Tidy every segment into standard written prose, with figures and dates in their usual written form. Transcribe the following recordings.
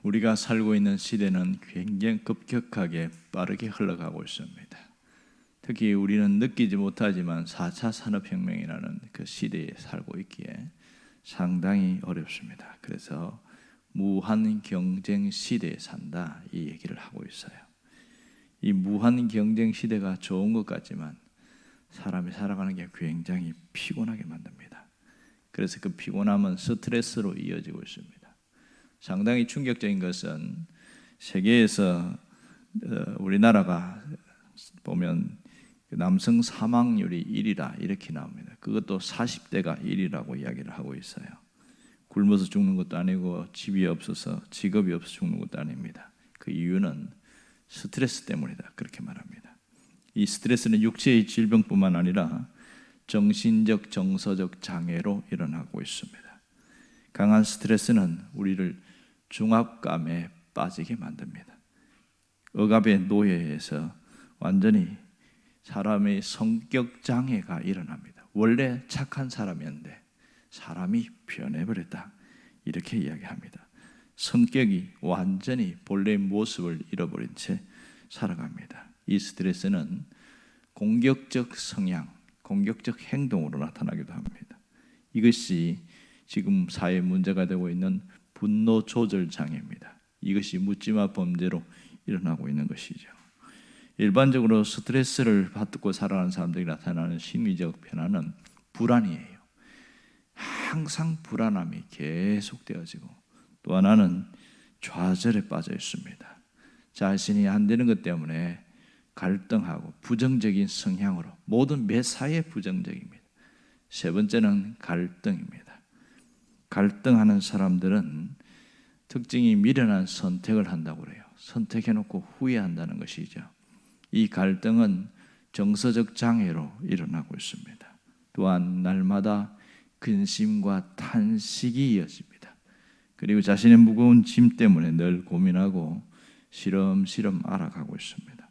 우리가 살고 있는 시대는 굉장히 급격하게 빠르게 흘러가고 있습니다. 특히 우리는 느끼지 못하지만 4차 산업혁명이라는 그 시대에 살고 있기에 상당히 어렵습니다. 그래서 무한 경쟁 시대에 산다, 이 얘기를 하고 있어요. 이 무한 경쟁 시대가 좋은 것 같지만 사람이 살아가는 게 굉장히 피곤하게 만듭니다. 그래서 그 피곤함은 스트레스로 이어지고 있습니다. 상당히 충격적인 것은 세계에서 우리나라가 보면 남성 사망률이 1위라 이렇게 나옵니다. 그것도 40대가 1위라고 이야기를 하고 있어요. 굶어서 죽는 것도 아니고 집이 없어서 직업이 없어서 죽는 것도 아닙니다. 그 이유는 스트레스 때문이다, 그렇게 말합니다. 이 스트레스는 육체의 질병뿐만 아니라 정신적, 정서적 장애로 일어나고 있습니다. 강한 스트레스는 우리를 중압감에 빠지게 만듭니다. 억압의 노예에서 완전히 사람의 성격 장애가 일어납니다. 원래 착한 사람이었는데 사람이 변해버렸다, 이렇게 이야기합니다. 성격이 완전히 본래의 모습을 잃어버린 채 살아갑니다. 이 스트레스는 공격적 성향, 공격적 행동으로 나타나기도 합니다. 이것이 지금 사회 문제가 되고 있는 분노 조절 장애입니다. 이것이 묻지마 범죄로 일어나고 있는 것이죠. 일반적으로 스트레스를 받고 살아가는 사람들이 나타나는 심리적 변화는 불안이에요. 항상 불안함이 계속되어지고, 또 하나는 좌절에 빠져 있습니다. 자신이 안 되는 것 때문에 갈등하고 부정적인 성향으로, 모든 매사에 부정적입니다. 세 번째는 갈등입니다. 갈등하는 사람들은 특징이 미련한 선택을 한다고 그래요. 선택해놓고 후회한다는 것이죠. 이 갈등은 정서적 장애로 일어나고 있습니다. 또한 날마다 근심과 탄식이 이어집니다. 그리고 자신의 무거운 짐 때문에 늘 고민하고 시름시름 알아가고 있습니다.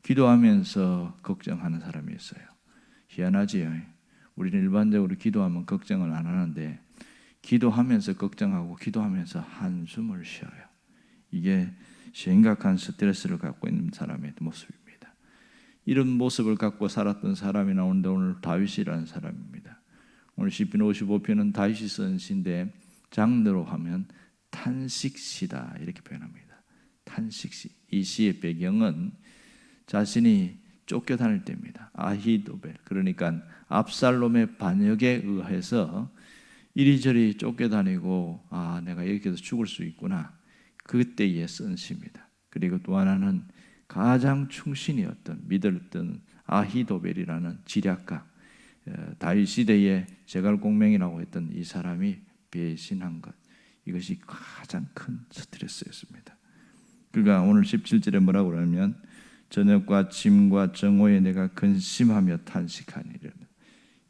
기도하면서 걱정하는 사람이 있어요. 희한하지요. 우리는 일반적으로 기도하면 걱정을 안 하는데 기도하면서 걱정하고 기도하면서 한숨을 쉬어요. 이게 심각한 스트레스를 갖고 있는 사람의 모습입니다. 이런 모습을 갖고 살았던 사람이 나오는데 오늘 다윗이라는 사람입니다. 오늘 시편 55편은 다윗이 쓴 시인데 장르로 하면 탄식시다, 이렇게 표현합니다. 탄식시. 이 시의 배경은 자신이 쫓겨다닐 때입니다. 아히도벨, 그러니까 압살롬의 반역에 의해서 이리저리 쫓겨다니고, 내가 여기서 죽을 수 있구나, 그때에 쓴 시입니다. 그리고 또 하나는 가장 충신이었던, 믿었던 아히도벨이라는 지략가, 다윗 시대의 제갈공명이라고 했던 이 사람이 배신한 것, 이것이 가장 큰 스트레스였습니다. 그러니까 오늘 17절에 뭐라고 그러냐면 저녁과 짐과 정오에 내가 근심하며 탄식하니라.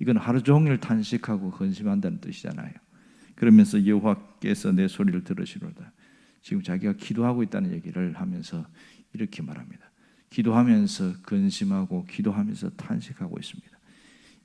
이건 하루 종일 탄식하고 근심한다는 뜻이잖아요. 그러면서 여호와께서 내 소리를 들으시로다. 지금 자기가 기도하고 있다는 얘기를 하면서 이렇게 말합니다. 기도하면서 근심하고 기도하면서 탄식하고 있습니다.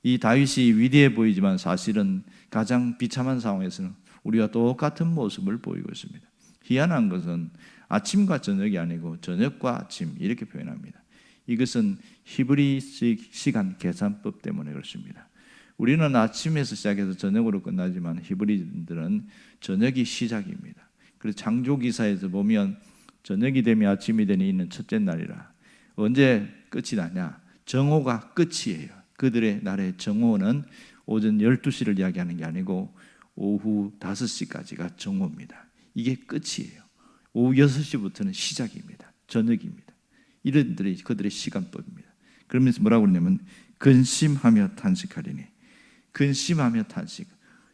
이 다윗이 위대해 보이지만 사실은 가장 비참한 상황에서는 우리와 똑같은 모습을 보이고 있습니다. 희한한 것은 아침과 저녁이 아니고 저녁과 아침, 이렇게 표현합니다. 이것은 히브리식 시간 계산법 때문에 그렇습니다. 우리는 아침에서 시작해서 저녁으로 끝나지만 히브리인들은 저녁이 시작입니다. 그래서 창조기사에서 보면 저녁이 되면 아침이 되니 있는 첫째 날이라. 언제 끝이 나냐? 정오가 끝이에요. 그들의 날의 정오는 오전 12시를 이야기하는 게 아니고 오후 5시까지가 정오입니다. 이게 끝이에요. 오후 6시부터는 시작입니다. 저녁입니다. 이런 그들의 시간법입니다. 그러면서 뭐라고 그러냐면 근심하며 탄식하리니, 근심하며 탄식.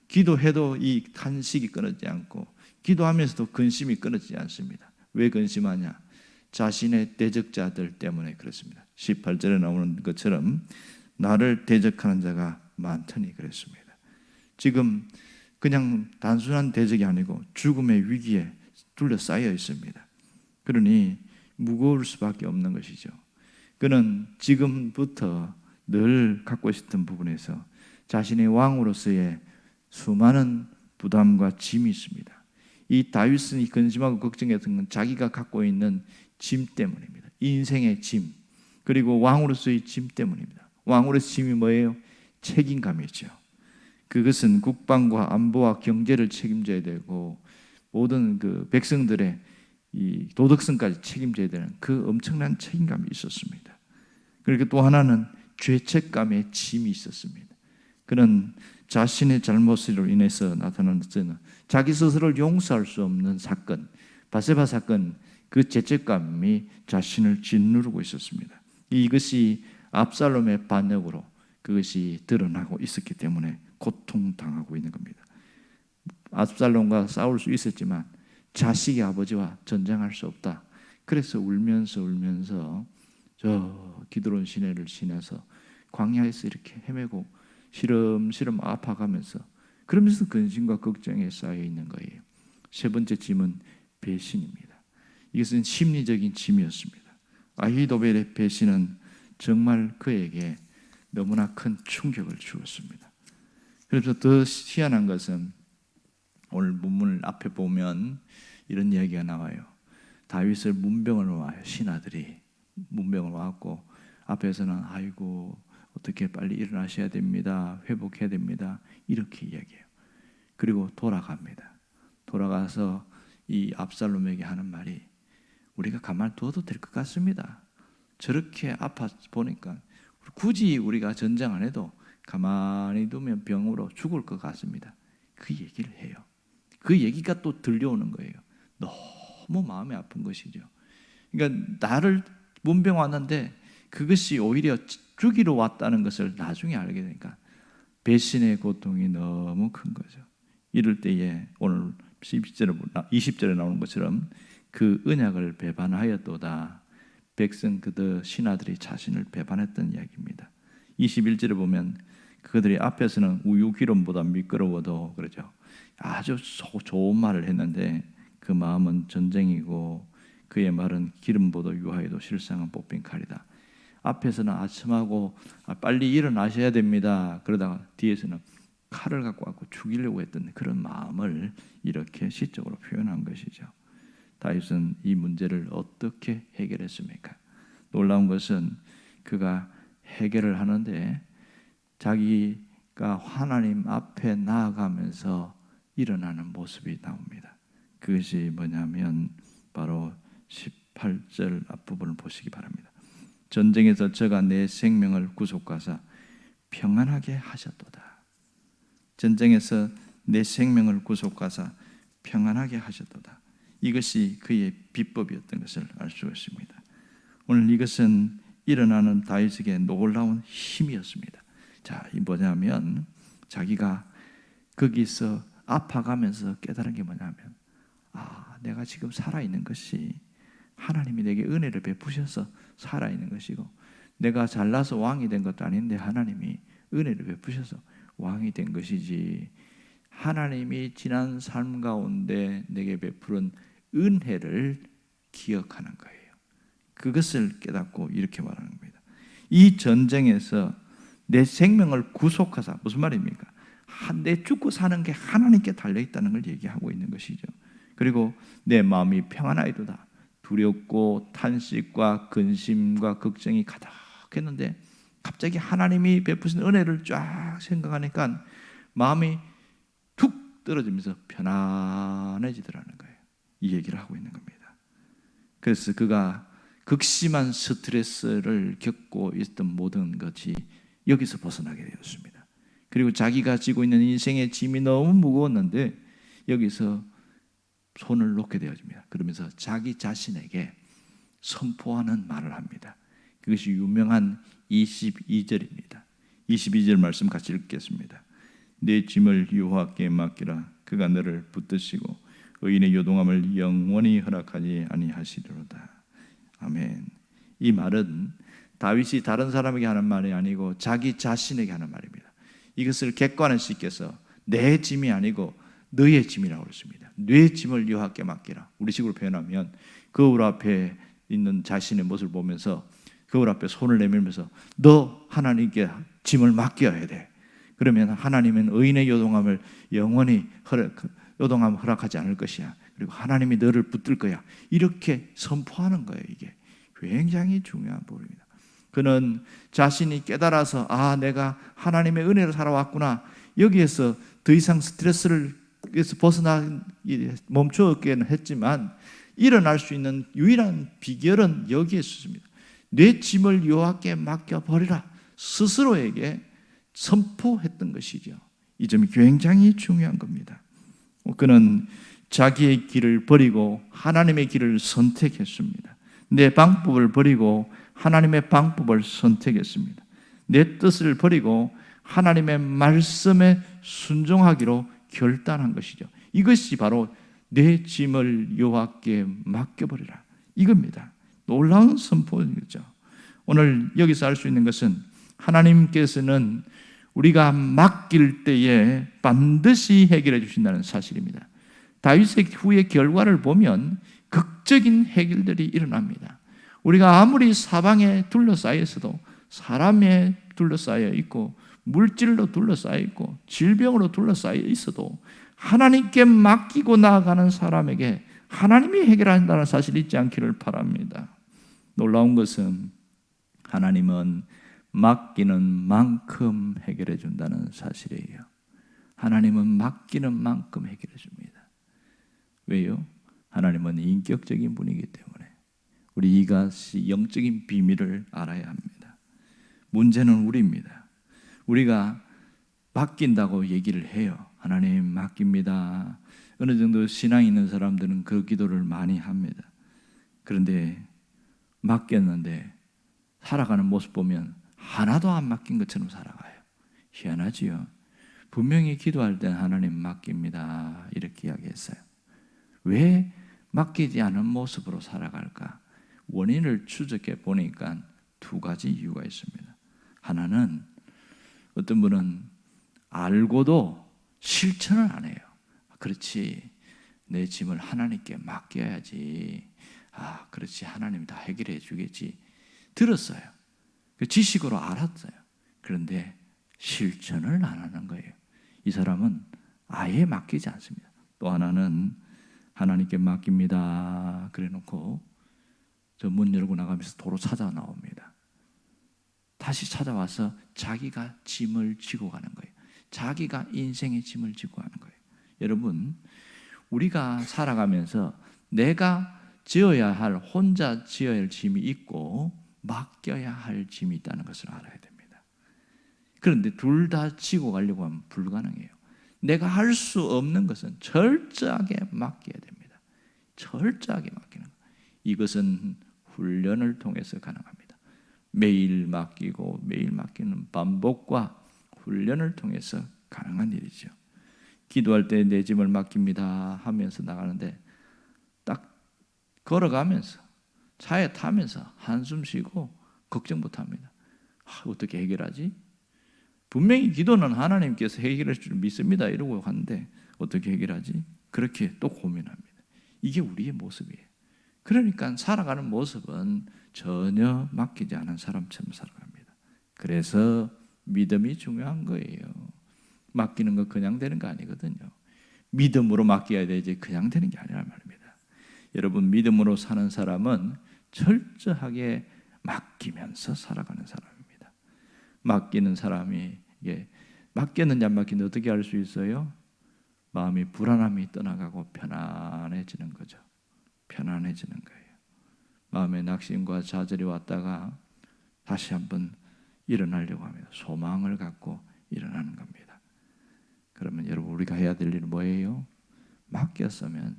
기도해도 이 탄식이 끊어지지 않고 기도하면서도 근심이 끊어지지 않습니다. 왜 근심하냐? 자신의 대적자들 때문에 그렇습니다. 18절에 나오는 것처럼 나를 대적하는 자가 많더니 그랬습니다. 지금 그냥 단순한 대적이 아니고 죽음의 위기에 둘러싸여 있습니다. 그러니 무거울 수밖에 없는 것이죠. 그는 지금부터 늘 갖고 있었던 부분에서 자신의 왕으로서의 수많은 부담과 짐이 있습니다. 이 다윗이 근심하고 걱정했던 건 자기가 갖고 있는 짐 때문입니다. 인생의 짐, 그리고 왕으로서의 짐 때문입니다. 왕으로서의 짐이 뭐예요? 책임감이죠. 그것은 국방과 안보와 경제를 책임져야 되고 모든 그 백성들의 이 도덕성까지 책임져야 되는 그 엄청난 책임감이 있었습니다. 그리고 또 하나는 죄책감의 짐이 있었습니다. 그는 자신의 잘못으로 인해서 나타나는 자기 스스로를 용서할 수 없는 사건, 바세바 사건, 그 죄책감이 자신을 짓누르고 있었습니다. 이것이 압살롬의 반역으로 그것이 드러나고 있었기 때문에 고통당하고 있는 겁니다. 압살롬과 싸울 수 있었지만 자식의 아버지와 전쟁할 수 없다. 그래서 울면서 저 기드론 시내를 지나서 광야에서 이렇게 헤매고 시름시름 아파가면서 그러면서 근심과 걱정에 쌓여 있는 거예요. 세 번째 짐은 배신입니다. 이것은 심리적인 짐이었습니다. 아히도벨의 배신은 정말 그에게 너무나 큰 충격을 주었습니다. 그래서 더 희한한 것은 오늘 본문을 앞에 보면 이런 이야기가 나와요. 다윗을 문병을 와요. 신하들이 문병을 와갖고 앞에서는 아이고 어떻게 빨리 일어나셔야 됩니다. 회복해야 됩니다. 이렇게 이야기해요. 그리고 돌아갑니다. 돌아가서 이 압살롬에게 하는 말이 우리가 가만히 둬도 될 것 같습니다. 저렇게 아파 보니까 굳이 우리가 전쟁 안 해도 가만히 두면 병으로 죽을 것 같습니다. 그 얘기를 해요. 그 얘기가 또 들려오는 거예요. 너무 마음이 아픈 것이죠. 그러니까 나를 문병 왔는데 그것이 오히려 죽이러 왔다는 것을 나중에 알게 되니까 배신의 고통이 너무 큰 거죠. 이럴 때에 오늘 20절에 나오는 것처럼 그 언약을 배반하였도다. 백성 그들 신하들이 자신을 배반했던 이야기입니다. 21절에 보면 그들이 앞에서는 우유 기름보다 미끄러워도 그러죠. 아주 좋은 말을 했는데 그 마음은 전쟁이고 그의 말은 기름보다 유하여도 실상은 뽑힌 칼이다. 앞에서는 아첨하고 빨리 일어나셔야 됩니다. 그러다가 뒤에서는 칼을 갖고 왔고 죽이려고 했던 그런 마음을 이렇게 시적으로 표현한 것이죠. 다윗은 이 문제를 어떻게 해결했습니까? 놀라운 것은 그가 해결을 하는데 자기가 하나님 앞에 나아가면서 일어나는 모습이 나옵니다. 그것이 뭐냐면 바로 18절 앞부분을 보시기 바랍니다. 전쟁에서 저가 내 생명을 구속하사 평안하게 하셨도다. 전쟁에서 내 생명을 구속하사 평안하게 하셨도다. 이것이 그의 비법이었던 것을 알 수 있습니다. 오늘 이것은 일어나는 다윗에게 놀라운 힘이었습니다. 자, 이 뭐냐면 자기가 거기서 아파가면서 깨달은 게 뭐냐면 내가 지금 살아있는 것이 하나님이 내게 은혜를 베푸셔서 살아있는 것이고 내가 잘나서 왕이 된 것도 아닌데 하나님이 은혜를 베푸셔서 왕이 된 것이지 하나님이 지난 삶 가운데 내게 베푸른 은혜를 기억하는 거예요. 그것을 깨닫고 이렇게 말하는 겁니다. 이 전쟁에서 내 생명을 구속하사 무슨 말입니까? 내 죽고 사는 게 하나님께 달려있다는 걸 얘기하고 있는 것이죠. 그리고 내 마음이 평안하이도다. 두렵고 탄식과 근심과 걱정이 가득했는데 갑자기 하나님이 베푸신 은혜를 쫙 생각하니까 마음이 툭 떨어지면서 편안해지더라는 거예요. 이 얘기를 하고 있는 겁니다. 그래서 그가 극심한 스트레스를 겪고 있던 모든 것이 여기서 벗어나게 되었습니다. 그리고 자기가 지고 있는 인생의 짐이 너무 무거웠는데 여기서 손을 놓게 되어집니다. 그러면서 자기 자신에게 선포하는 말을 합니다. 그것이 유명한 22절입니다. 22절 말씀 같이 읽겠습니다. 내 짐을 여호와께 맡기라. 그가 너를 붙드시고 의인의 요동함을 영원히 허락하지 아니하시리로다. 아멘. 이 말은 다윗이 다른 사람에게 하는 말이 아니고 자기 자신에게 하는 말입니다. 이것을 객관화시켜서 내 짐이 아니고 너의 짐이라고 그랬습니다. 내 짐을 여호와께 맡기라. 우리식으로 표현하면 거울 앞에 있는 자신의 모습을 보면서 거울 앞에 손을 내밀면서 너 하나님께 짐을 맡겨야 돼. 그러면 하나님은 의인의 요동함을 영원히 요동함 허락하지 않을 것이야. 그리고 하나님이 너를 붙들 거야. 이렇게 선포하는 거예요. 이게 굉장히 중요한 부분입니다. 그는 자신이 깨달아서 내가 하나님의 은혜로 살아왔구나. 여기에서 더 이상 스트레스를 멈추었기는 했지만 일어날 수 있는 유일한 비결은 여기에 있습니다. 내 짐을 여호와께 맡겨버리라. 스스로에게 선포했던 것이죠. 이 점이 굉장히 중요한 겁니다. 그는 자기의 길을 버리고 하나님의 길을 선택했습니다. 내 방법을 버리고 하나님의 방법을 선택했습니다. 내 뜻을 버리고 하나님의 말씀에 순종하기로 결단한 것이죠. 이것이 바로 내 짐을 여호와께 맡겨버리라 이겁니다. 놀라운 선포이죠. 오늘 여기서 알 수 있는 것은 하나님께서는 우리가 맡길 때에 반드시 해결해 주신다는 사실입니다. 다윗의 후의 결과를 보면 극적인 해결들이 일어납니다. 우리가 아무리 사방에 둘러싸여 있어도, 사람에 둘러싸여 있고 물질로 둘러싸여 있고 질병으로 둘러싸여 있어도 하나님께 맡기고 나아가는 사람에게 하나님이 해결한다는 사실이 있지 않기를 바랍니다. 놀라운 것은 하나님은 맡기는 만큼 해결해 준다는 사실이에요. 하나님은 맡기는 만큼 해결해 줍니다. 왜요? 하나님은 인격적인 분이기 때문에 우리 이것이 영적인 비밀을 알아야 합니다. 문제는 우리입니다. 우리가 맡긴다고 얘기를 해요. 하나님 맡깁니다. 어느 정도 신앙이 있는 사람들은 그 기도를 많이 합니다. 그런데 맡겼는데 살아가는 모습 보면 하나도 안 맡긴 것처럼 살아가요. 희한하지요. 분명히 기도할 때 하나님 맡깁니다 이렇게 이야기했어요. 왜 맡기지 않은 모습으로 살아갈까? 원인을 추적해 보니까 두 가지 이유가 있습니다. 하나는 어떤 분은 알고도 실천을 안 해요. 그렇지, 내 짐을 하나님께 맡겨야지. 그렇지, 하나님이 다 해결해 주겠지. 들었어요. 지식으로 알았어요. 그런데 실천을 안 하는 거예요. 이 사람은 아예 맡기지 않습니다. 또 하나는 하나님께 맡깁니다 그래 놓고 저 문 열고 나가면서 도로 찾아 나옵니다. 다시 찾아와서 자기가 짐을 지고 가는 거예요. 자기가 인생의 짐을 지고 가는 거예요. 여러분, 우리가 살아가면서 내가 혼자 지어야 할 짐이 있고 맡겨야 할 짐이 있다는 것을 알아야 됩니다. 그런데 둘 다 지고 가려고 하면 불가능해요. 내가 할 수 없는 것은 철저하게 맡겨야 됩니다. 철저하게 맡기는 것. 이것은 훈련을 통해서 가능합니다. 매일 맡기고 매일 맡기는 반복과 훈련을 통해서 가능한 일이죠. 기도할 때 내 짐을 맡깁니다 하면서 나가는데 딱 걸어가면서 차에 타면서 한숨 쉬고 걱정부터 합니다. 어떻게 해결하지? 분명히 기도는 하나님께서 해결할 줄 믿습니다 이러고 하는데 어떻게 해결하지? 그렇게 또 고민합니다. 이게 우리의 모습이에요. 그러니까 살아가는 모습은 전혀 맡기지 않은 사람처럼 살아갑니다. 그래서 믿음이 중요한 거예요. 맡기는 거 그냥 되는 거 아니거든요. 믿음으로 맡겨야 되지 그냥 되는 게 아니란 말입니다. 여러분, 믿음으로 사는 사람은 철저하게 맡기면서 살아가는 사람입니다. 맡기는 사람이 이게 맡겼는지 안 맡겼는지 어떻게 알 수 있어요? 마음이 불안함이 떠나가고 편안해지는 거죠. 편안해지는 거예요. 마음에 낙심과 좌절이 왔다가 다시 한번 일어나려고 합니다. 소망을 갖고 일어나는 겁니다. 그러면 여러분, 우리가 해야 될 일은 뭐예요? 맡겼으면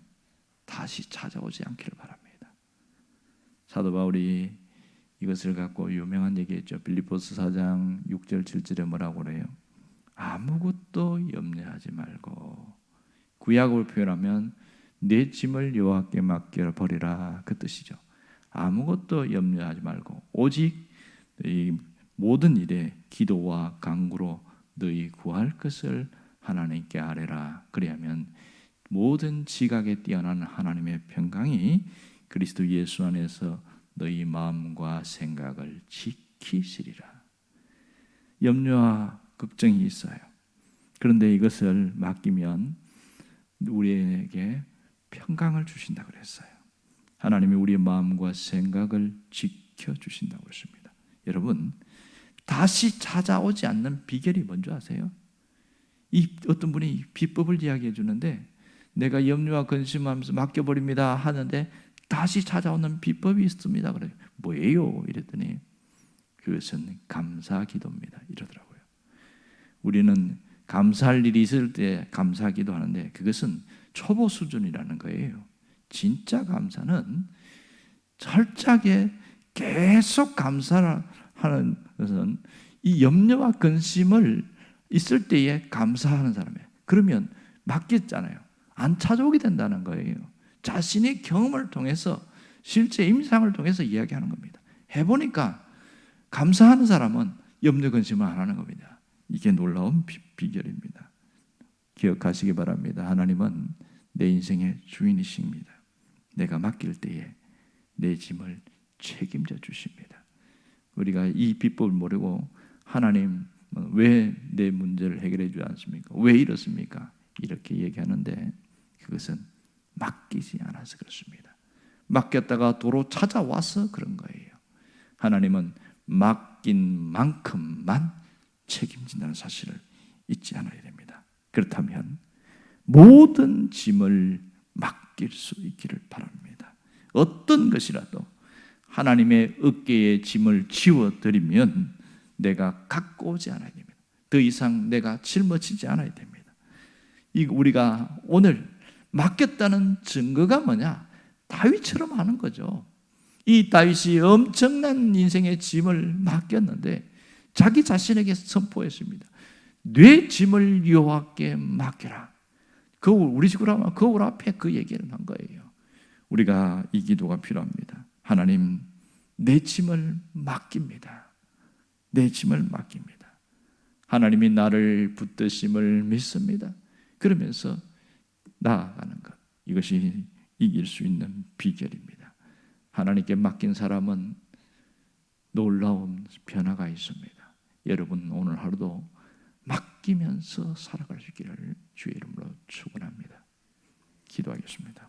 다시 찾아오지 않기를 바랍니다. 사도 바울이 이것을 갖고 유명한 얘기했죠. 빌립보서 4장 6절 7절에 뭐라고 그래요? 아무것도 염려하지 말고, 구약으로 표현하면 내 짐을 여호와께 맡겨버리라 그 뜻이죠. 아무것도 염려하지 말고 오직 이 모든 일에 기도와 간구로 너희 구할 것을 하나님께 아뢰라. 그리하면 모든 지각에 뛰어난 하나님의 평강이 그리스도 예수 안에서 너희 마음과 생각을 지키시리라. 염려와 걱정이 있어요. 그런데 이것을 맡기면 우리에게 평강을 주신다 그랬어요. 하나님이 우리의 마음과 생각을 지켜주신다고 했습니다. 여러분, 다시 찾아오지 않는 비결이 뭔지 아세요? 어떤 분이 비법을 이야기해 주는데, 내가 염려와 근심하면서 맡겨버립니다 하는데 다시 찾아오는 비법이 있습니다. 그래요. 뭐예요? 이랬더니 그것은 감사 기도입니다. 이러더라고요. 우리는 감사할 일이 있을 때 감사 기도하는데 그것은 초보 수준이라는 거예요. 진짜 감사는 철저하게 계속 감사를 하는 것은 이 염려와 근심을 있을 때에 감사하는 사람이에요. 그러면 맡겼잖아요. 안 찾아오게 된다는 거예요. 자신의 경험을 통해서, 실제 임상을 통해서 이야기하는 겁니다. 해보니까 감사하는 사람은 염려 근심을 안 하는 겁니다. 이게 놀라운 비결입니다. 기억하시기 바랍니다. 하나님은 내 인생의 주인이십니다. 내가 맡길 때에 내 짐을 책임져 주십니다. 우리가 이 비법을 모르고 하나님 왜 내 문제를 해결해 주지 않습니까? 왜 이렇습니까? 이렇게 얘기하는데 그것은 맡기지 않아서 그렇습니다. 맡겼다가 도로 찾아와서 그런 거예요. 하나님은 맡긴 만큼만 책임진다는 사실을 잊지 않아야 됩니다. 그렇다면 모든 짐을 맡길 수 있기를 바랍니다. 어떤 것이라도 하나님의 어깨에 짐을 지워드리면 내가 갖고 오지 않아야 됩니다. 더 이상 내가 짊어지지 않아야 됩니다. 우리가 오늘 맡겼다는 증거가 뭐냐? 다윗처럼 하는 거죠. 이 다윗이 엄청난 인생의 짐을 맡겼는데 자기 자신에게 선포했습니다. 내 짐을 여호와께 맡겨라. 우리 집으로 하면 거울 앞에 그 얘기를 한 거예요. 우리가 이 기도가 필요합니다. 하나님, 내 짐을 맡깁니다. 내 짐을 맡깁니다. 하나님이 나를 붙드심을 믿습니다. 그러면서 나아가는 것, 이것이 이길 수 있는 비결입니다. 하나님께 맡긴 사람은 놀라운 변화가 있습니다. 여러분 오늘 하루도 맡기면서 살아갈 수 있기를 주의 이름으로 축원합니다. 기도하겠습니다.